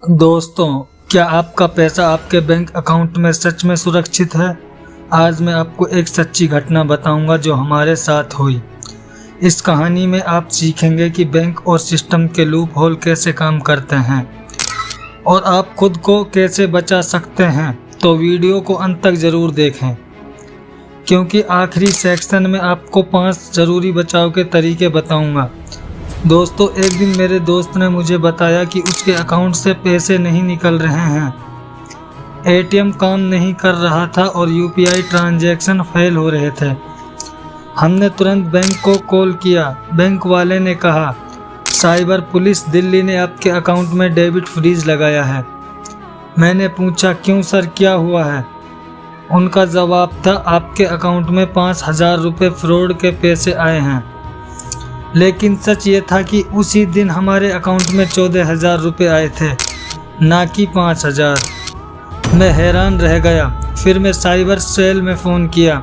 दोस्तों, क्या आपका पैसा आपके बैंक अकाउंट में सच में सुरक्षित है? आज मैं आपको एक सच्ची घटना बताऊंगा जो हमारे साथ हुई। इस कहानी में आप सीखेंगे कि बैंक और सिस्टम के लूप होल कैसे काम करते हैं और आप खुद को कैसे बचा सकते हैं। तो वीडियो को अंत तक ज़रूर देखें, क्योंकि आखिरी सेक्शन में आपको 5 ज़रूरी बचाव के तरीके बताऊंगा। दोस्तों, एक दिन मेरे दोस्त ने मुझे बताया कि उसके अकाउंट से पैसे नहीं निकल रहे हैं, एटीएम काम नहीं कर रहा था और यूपीआई ट्रांजैक्शन फेल हो रहे थे। हमने तुरंत बैंक को कॉल किया। बैंक वाले ने कहा, साइबर पुलिस दिल्ली ने आपके अकाउंट में डेबिट फ्रीज लगाया है। मैंने पूछा, क्यों सर, क्या हुआ है? उनका जवाब था, आपके अकाउंट में 5,000 रुपये फ्रॉड के पैसे आए हैं। लेकिन सच ये था कि उसी दिन हमारे अकाउंट में 14,000 रुपये आए थे, ना कि 5,000। मैं हैरान रह गया। फिर मैं साइबर सेल में फ़ोन किया।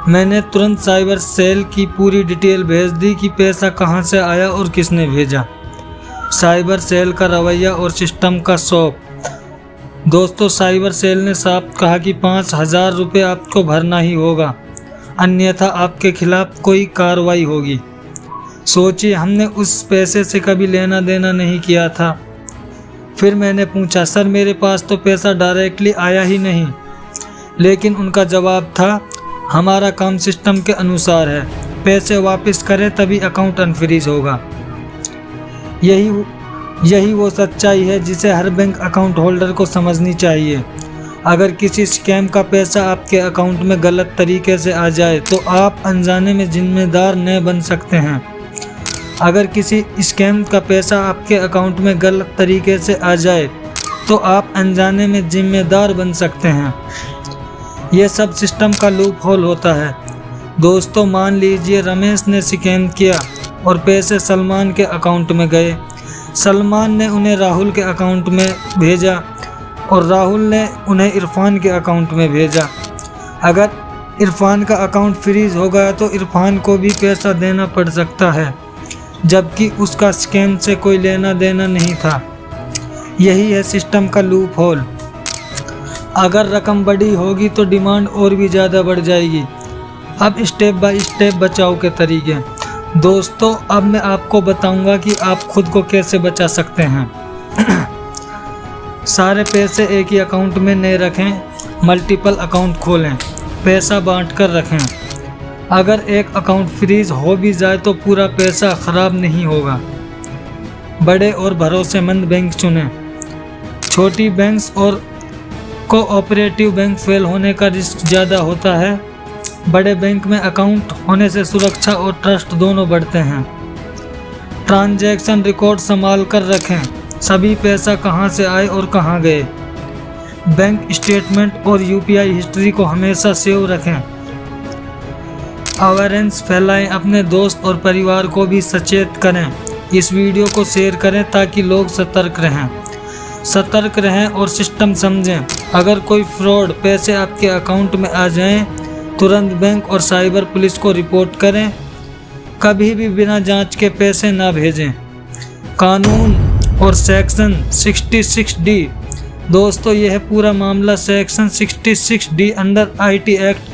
मैंने तुरंत साइबर सेल की पूरी डिटेल भेज दी कि पैसा कहाँ से आया और किसने भेजा। साइबर सेल का रवैया और सिस्टम का शौक। दोस्तों, साइबर सेल ने साफ कहा कि 5,000 रुपये आपको भरना ही होगा, अन्यथा आपके खिलाफ कोई कार्रवाई होगी। सोचिए, हमने उस पैसे से कभी लेना देना नहीं किया था। फिर मैंने पूछा, सर मेरे पास तो पैसा डायरेक्टली आया ही नहीं। लेकिन उनका जवाब था, हमारा काम सिस्टम के अनुसार है, पैसे वापस करें तभी अकाउंट अनफ्रीज होगा। यही वो सच्चाई है जिसे हर बैंक अकाउंट होल्डर को समझनी चाहिए। अगर किसी स्कैम का पैसा आपके अकाउंट में गलत तरीके से आ जाए तो आप अनजाने में जिम्मेदार न बन सकते हैं। अगर किसी स्कैम का पैसा आपके अकाउंट में गलत तरीके से आ जाए तो आप अनजाने में जिम्मेदार बन सकते हैं। यह सब सिस्टम का लूप होल होता है। दोस्तों, मान लीजिए रमेश ने स्कैम किया और पैसे सलमान के अकाउंट में गए। सलमान ने उन्हें राहुल के अकाउंट में भेजा और राहुल ने उन्हें इरफान के अकाउंट में भेजा। अगर इरफान का अकाउंट फ्रीज हो गया तो इरफान को भी पैसा देना पड़ सकता है, जबकि उसका स्कैम से कोई लेना देना नहीं था। यही है सिस्टम का लूप होल। अगर रकम बड़ी होगी तो डिमांड और भी ज़्यादा बढ़ जाएगी। अब स्टेप बाय स्टेप बचाव के तरीके। दोस्तों, अब मैं आपको बताऊंगा कि आप खुद को कैसे बचा सकते हैं। सारे पैसे एक ही अकाउंट में नहीं रखें, मल्टीपल अकाउंट खोलें, पैसा बांट कर रखें। अगर एक अकाउंट फ्रीज हो भी जाए तो पूरा पैसा खराब नहीं होगा। बड़े और भरोसेमंद बैंक चुनें। छोटी बैंक्स और कोऑपरेटिव बैंक फेल होने का रिस्क ज़्यादा होता है। बड़े बैंक में अकाउंट होने से सुरक्षा और ट्रस्ट दोनों बढ़ते हैं। ट्रांजैक्शन रिकॉर्ड संभाल कर रखें, सभी पैसा कहां से आए और कहां गए। बैंक स्टेटमेंट और यूपीआई हिस्ट्री को हमेशा सेव रखें। अवेयरनेस फैलाएं, अपने दोस्त और परिवार को भी सचेत करें। इस वीडियो को शेयर करें ताकि लोग सतर्क रहें और सिस्टम समझें। अगर कोई फ्रॉड पैसे आपके अकाउंट में आ जाएं, तुरंत बैंक और साइबर पुलिस को रिपोर्ट करें। कभी भी बिना जांच के पैसे ना भेजें। कानून और सेक्शन 66D। दोस्तों, यह पूरा मामला section 66D under IT act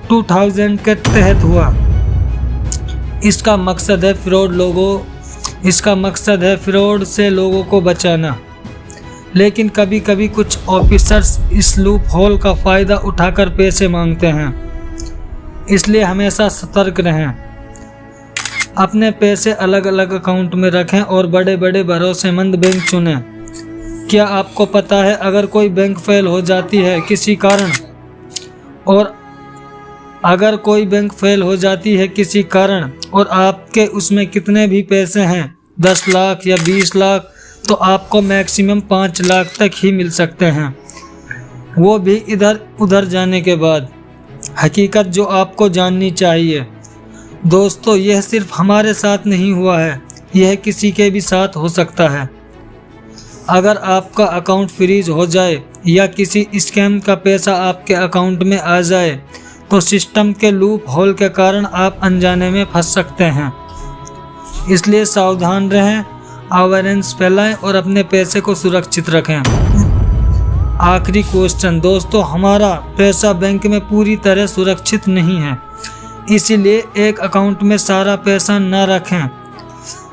2000 के तहत हुआ। इसका मकसद है फ्रॉड से लोगों को बचाना। लेकिन कभी कभी कुछ ऑफिसर्स इस लूप होल का फ़ायदा उठाकर पैसे मांगते हैं, इसलिए हमेशा सतर्क रहें। अपने पैसे अलग अलग अकाउंट में रखें और बड़े बड़े भरोसेमंद बैंक चुनें। क्या आपको पता है, अगर कोई बैंक फेल हो जाती है किसी कारण और आपके उसमें कितने भी पैसे हैं, 10 लाख या 20 लाख, तो आपको मैक्सिमम 5 लाख तक ही मिल सकते हैं, वो भी इधर उधर जाने के बाद। हकीकत जो आपको जाननी चाहिए। दोस्तों, यह सिर्फ हमारे साथ नहीं हुआ है, यह किसी के भी साथ हो सकता है। अगर आपका अकाउंट फ्रीज हो जाए या किसी स्कैम का पैसा आपके अकाउंट में आ जाए तो सिस्टम के लूप होल के कारण आप अनजाने में फंस सकते हैं। इसलिए सावधान रहें अवेयरनेस फैलाएं और अपने पैसे को सुरक्षित रखें। आखिरी क्वेश्चन दोस्तों, हमारा पैसा बैंक में पूरी तरह सुरक्षित नहीं है, इसीलिए एक अकाउंट में सारा पैसा न रखें।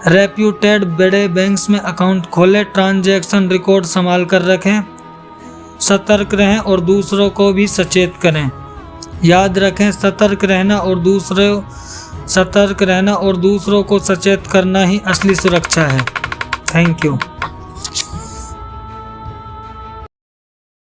रेप्यूटेड बड़े बैंक्स में अकाउंट खोलें, ट्रांजैक्शन रिकॉर्ड संभाल कर रखें, सतर्क रहें और दूसरों को भी सचेत करें। याद रखें, सतर्क रहना और दूसरों को सचेत करना ही असली सुरक्षा है। Thank you.